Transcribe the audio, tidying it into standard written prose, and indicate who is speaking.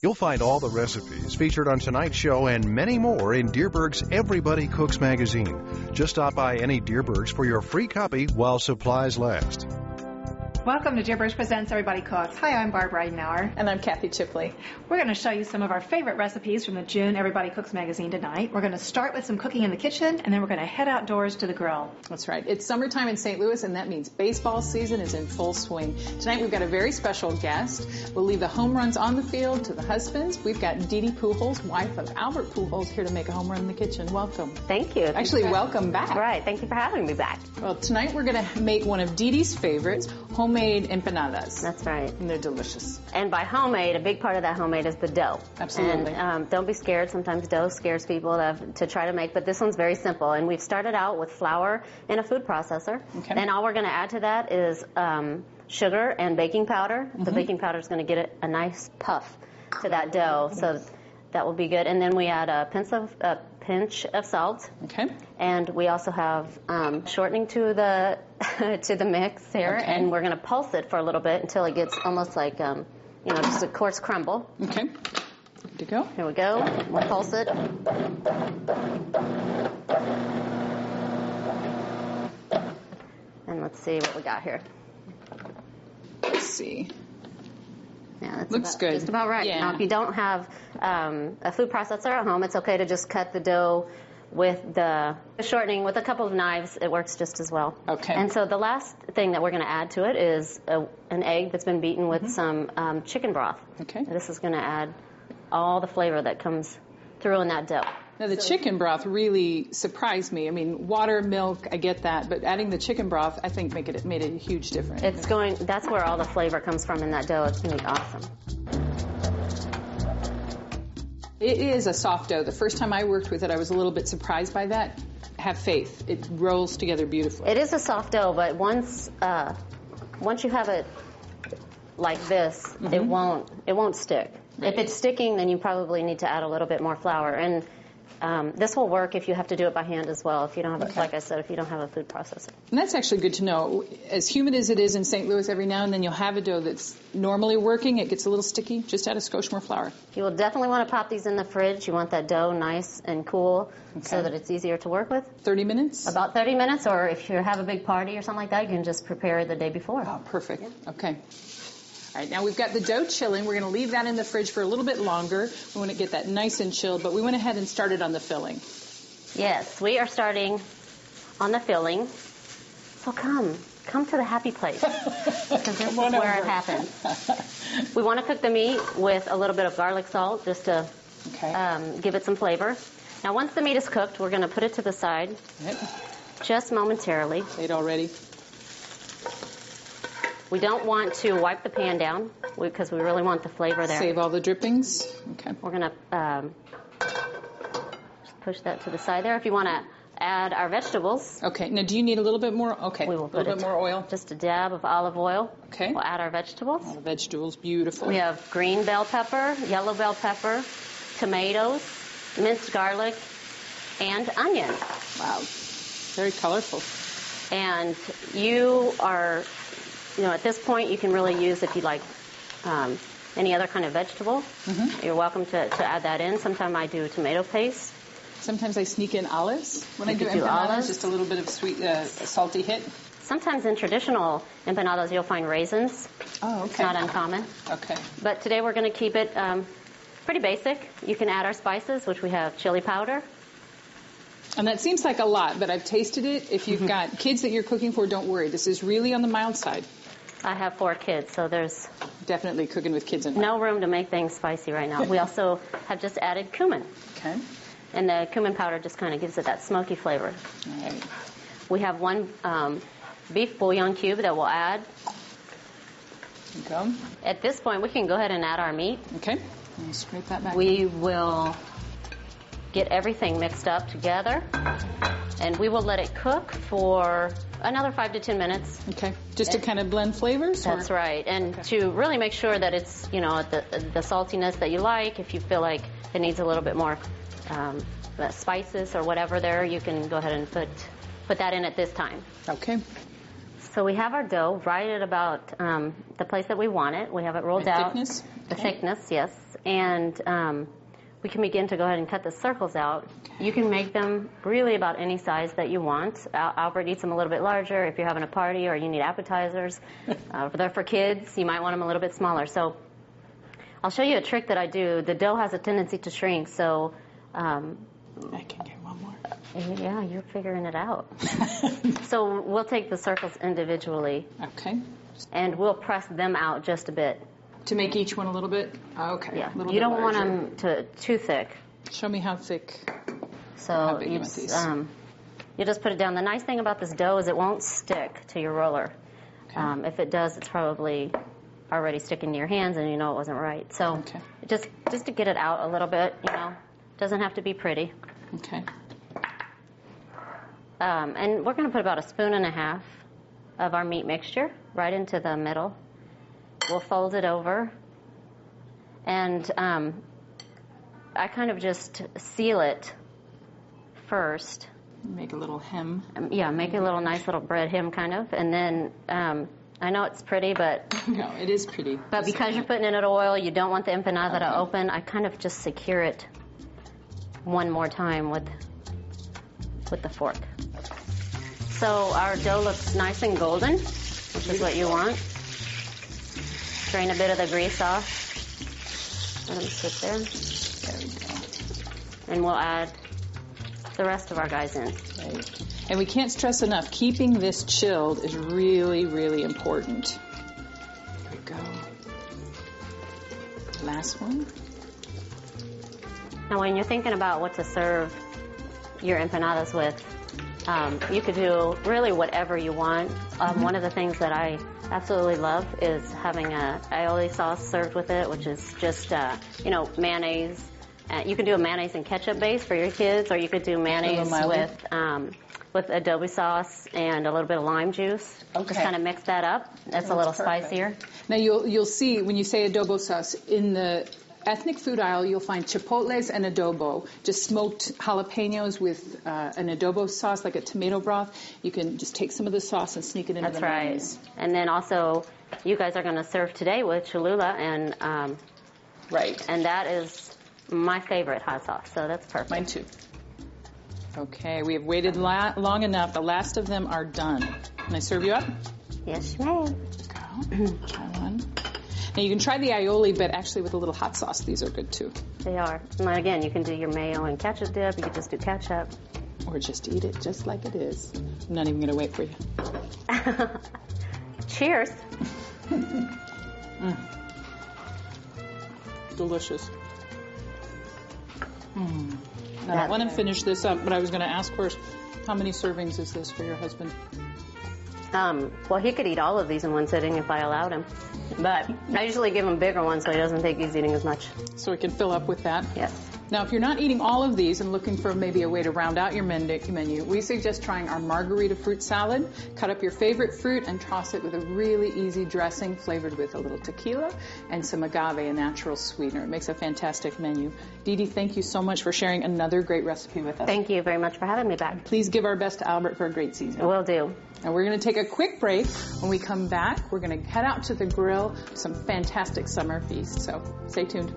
Speaker 1: You'll find all the recipes featured on tonight's show and many more in Dierbergs' Everybody Cooks magazine. Just stop by any Dierbergs for your free copy while supplies last.
Speaker 2: Welcome to Dierbergs Presents Everybody Cooks. Hi, I'm Barbara Eidenauer.
Speaker 3: And I'm Kathy Chipley.
Speaker 2: We're going to show you some of our favorite recipes from the June Everybody Cooks magazine tonight. We're going to start with some cooking in the kitchen, and then we're going to head outdoors to the grill.
Speaker 3: That's right. It's summertime in St. Louis, and that means baseball season is in full swing. Tonight we've got a very special guest. We'll leave the home runs on the field to the husbands. We've got Deidre Pujols, wife of Albert Pujols, here to make a home run in the kitchen. Welcome.
Speaker 4: Thank you.
Speaker 3: Actually, welcome back.
Speaker 4: Right. Thank you for having me back.
Speaker 3: Well, tonight we're going to make one of Deidre's favorites, homemade empanadas.
Speaker 4: That's right.
Speaker 3: And they're delicious.
Speaker 4: And by homemade, a big part of that homemade is the dough.
Speaker 3: Absolutely.
Speaker 4: And don't be scared. Sometimes dough scares people to try to make, but this one's very simple. And we've started out with flour in a food processor.
Speaker 3: Okay.
Speaker 4: And all we're going to add to that is sugar and baking powder.
Speaker 3: Mm-hmm.
Speaker 4: The baking powder is going to get it a nice puff to that dough. So that will be good. And then we add a pinch of salt.
Speaker 3: Okay.
Speaker 4: And we also have shortening to the to the mix here,
Speaker 3: okay.
Speaker 4: And we're going to pulse it for a little bit until it gets almost like just a coarse crumble.
Speaker 3: Okay. Good to go.
Speaker 4: Here we go. We'll pulse it. And let's see what we got here.
Speaker 3: Let's see.
Speaker 4: Yeah, that's
Speaker 3: looks good.
Speaker 4: Just about right.
Speaker 3: Yeah.
Speaker 4: Now, if you don't have a food processor at home, it's okay to just cut the dough with the shortening with a couple of knives. It works just as well.
Speaker 3: Okay.
Speaker 4: And so the last thing that we're going to add to it is an egg that's been beaten with some chicken broth.
Speaker 3: Okay.
Speaker 4: This is going to add all the flavor that comes through in that dough.
Speaker 3: Now, the chicken broth really surprised me. I mean, water, milk, I get that, but adding the chicken broth, I think made a huge difference.
Speaker 4: That's where all the flavor comes from in that dough. It's going to be awesome.
Speaker 3: It is a soft dough. The first time I worked with it, I was a little bit surprised by that. Have faith. It rolls together beautifully.
Speaker 4: It is a soft dough, but once you have it like this,
Speaker 3: mm-hmm.
Speaker 4: it won't stick. Right. If it's sticking, then you probably need to add a little bit more flour. And this will work if you have to do it by hand as well. If you don't have, like I said, if you don't have a food processor.
Speaker 3: And that's actually good to know. As humid as it is in St. Louis, every now and then you'll have a dough that's normally working. It gets a little sticky. Just add a skosh more flour.
Speaker 4: You will definitely want to pop these in the fridge. You want that dough nice and cool so that it's easier to work with.
Speaker 3: 30 minutes?
Speaker 4: About 30 minutes, or if you have a big party or something like that, you can just prepare it the day before.
Speaker 3: Oh, perfect. Yeah. Okay. All right, now we've got the dough chilling. We're going to leave that in the fridge for a little bit longer. We want to get that nice and chilled, but we went ahead and started on the filling.
Speaker 4: Yes, we are starting on the filling. So come to the happy place, because this is where it happens. We want to cook the meat with a little bit of garlic salt just to give it some flavor. Now, once the meat is cooked, we're going to put it to the side just momentarily.
Speaker 3: Ate already.
Speaker 4: We don't want to wipe the pan down because we really want the flavor there.
Speaker 3: Save all the drippings. Okay.
Speaker 4: We're going to just push that to the side there. If you want to add our vegetables.
Speaker 3: Okay. Now, do you need a little bit more? Okay.
Speaker 4: We will put
Speaker 3: a little bit more oil.
Speaker 4: Just a dab of olive oil.
Speaker 3: Okay.
Speaker 4: We'll add our vegetables.
Speaker 3: All the vegetables, beautiful.
Speaker 4: We have green bell pepper, yellow bell pepper, tomatoes, minced garlic, and onion.
Speaker 3: Wow. Very colorful.
Speaker 4: And at this point, you can really use, if you like, any other kind of vegetable. Mm-hmm. You're welcome to add that in. Sometimes I do tomato paste.
Speaker 3: Sometimes I sneak in olives when I do empanadas,
Speaker 4: olives.
Speaker 3: Just a little bit of sweet, salty hit.
Speaker 4: Sometimes in traditional empanadas, you'll find raisins.
Speaker 3: Oh, okay.
Speaker 4: It's not uncommon.
Speaker 3: Okay.
Speaker 4: But today we're going to keep it pretty basic. You can add our spices, which we have chili powder.
Speaker 3: And that seems like a lot, but I've tasted it. If you've got kids that you're cooking for, don't worry. This is really on the mild side.
Speaker 4: I have 4 kids, so there's
Speaker 3: definitely cooking with kids in
Speaker 4: no room to make things spicy right now. We also have just added cumin.
Speaker 3: Okay.
Speaker 4: And the cumin powder just kind of gives it that smoky flavor.
Speaker 3: All right.
Speaker 4: We have 1 beef bouillon cube that we'll add.
Speaker 3: Okay.
Speaker 4: At this point, we can go ahead and add our meat.
Speaker 3: Okay. And scrape that back.
Speaker 4: We will get everything mixed up together, and we will let it cook for another 5 to 10 minutes.
Speaker 3: Okay. Just to kind of blend flavors?
Speaker 4: That's right. And to really make sure that it's, the saltiness that you like. If you feel like it needs a little bit more spices or whatever there, you can go ahead and put that in at this time.
Speaker 3: Okay.
Speaker 4: So we have our dough right at about the place that we want it. We have it rolled out.
Speaker 3: Thickness?
Speaker 4: the thickness, yes. And we can begin to go ahead and cut the circles out.
Speaker 3: Okay.
Speaker 4: You can make them really about any size that you want. Albert eats them a little bit larger. If you're having a party or you need appetizers, if they're for kids, you might want them a little bit smaller. So I'll show you a trick that I do. The dough has a tendency to shrink, so...
Speaker 3: I can get one more.
Speaker 4: Yeah, you're figuring it out. So we'll take the circles individually.
Speaker 3: Okay.
Speaker 4: And we'll press them out just a bit.
Speaker 3: To make each one a little bit? Okay.
Speaker 4: Yeah.
Speaker 3: You
Speaker 4: don't want them too thick.
Speaker 3: Show me how thick.
Speaker 4: So
Speaker 3: how big you want these?
Speaker 4: You just put it down. The nice thing about this dough is it won't stick to your roller. Okay. If it does, it's probably already sticking to your hands and you know it wasn't right. So just to get it out a little bit, doesn't have to be pretty.
Speaker 3: Okay.
Speaker 4: And we're going to put about 1.5 spoons of our meat mixture right into the middle. We'll fold it over, and I kind of just seal it first.
Speaker 3: Make a little hem.
Speaker 4: Yeah, make a little nice little bread hem kind of, and then I know it's pretty, but...
Speaker 3: No, it is pretty.
Speaker 4: But because you're putting it in oil, you don't want the empanada to open. I kind of just secure it one more time with the fork. So our dough looks nice and golden, which is what you want. Drain a bit of the grease off. Let them sit there.
Speaker 3: There we go. And
Speaker 4: we'll add the rest of our guys in.
Speaker 3: Right. And we can't stress enough, keeping this chilled is really, really important. There we go. Last one.
Speaker 4: Now when you're thinking about what to serve your empanadas with, you could do really whatever you want. One of the things that I absolutely love is having a aioli sauce served with it, which is just, mayonnaise. You can do a mayonnaise and ketchup base for your kids, or you could do mayonnaise with adobo sauce and a little bit of lime juice. Okay. Just kind of mix that up. That's a little spicier.
Speaker 3: Now you'll see when you say adobo sauce, in the ethnic food aisle, you'll find chipotles and adobo, just smoked jalapenos with an adobo sauce, like a tomato broth. You can just take some of the sauce and sneak it into the mayonnaise.
Speaker 4: That's right. And then also, you guys are going to serve today with Cholula, and and that is my favorite hot sauce, so that's perfect.
Speaker 3: Mine too. Okay, we have waited long enough. The last of them are done. Can I serve you up?
Speaker 4: Yes, you may.
Speaker 3: Go. Try one. Now, you can try the aioli, but actually with a little hot sauce, these are good, too.
Speaker 4: They are. And again, you can do your mayo and ketchup dip. You can just do ketchup.
Speaker 3: Or just eat it just like it is. I'm not even going to wait for you.
Speaker 4: Cheers.
Speaker 3: Delicious. Now, I want to finish this up, but I was going to ask first, how many servings is this for your husband?
Speaker 4: Well, he could eat all of these in one sitting if I allowed him. But I usually give him bigger ones so he doesn't think he's eating as much.
Speaker 3: So he can fill up with that?
Speaker 4: Yes.
Speaker 3: Now, if you're not eating all of these and looking for maybe a way to round out your menu, we suggest trying our margarita fruit salad. Cut up your favorite fruit and toss it with a really easy dressing flavored with a little tequila and some agave, a natural sweetener. It makes a fantastic menu. Dee Dee, thank you so much for sharing another great recipe with us.
Speaker 4: Thank you very much for having me back.
Speaker 3: Please give our best to Albert for a great season.
Speaker 4: Will do.
Speaker 3: And we're going to take a quick break. When we come back, we're going to head out to the grill, some fantastic summer feasts. So stay tuned.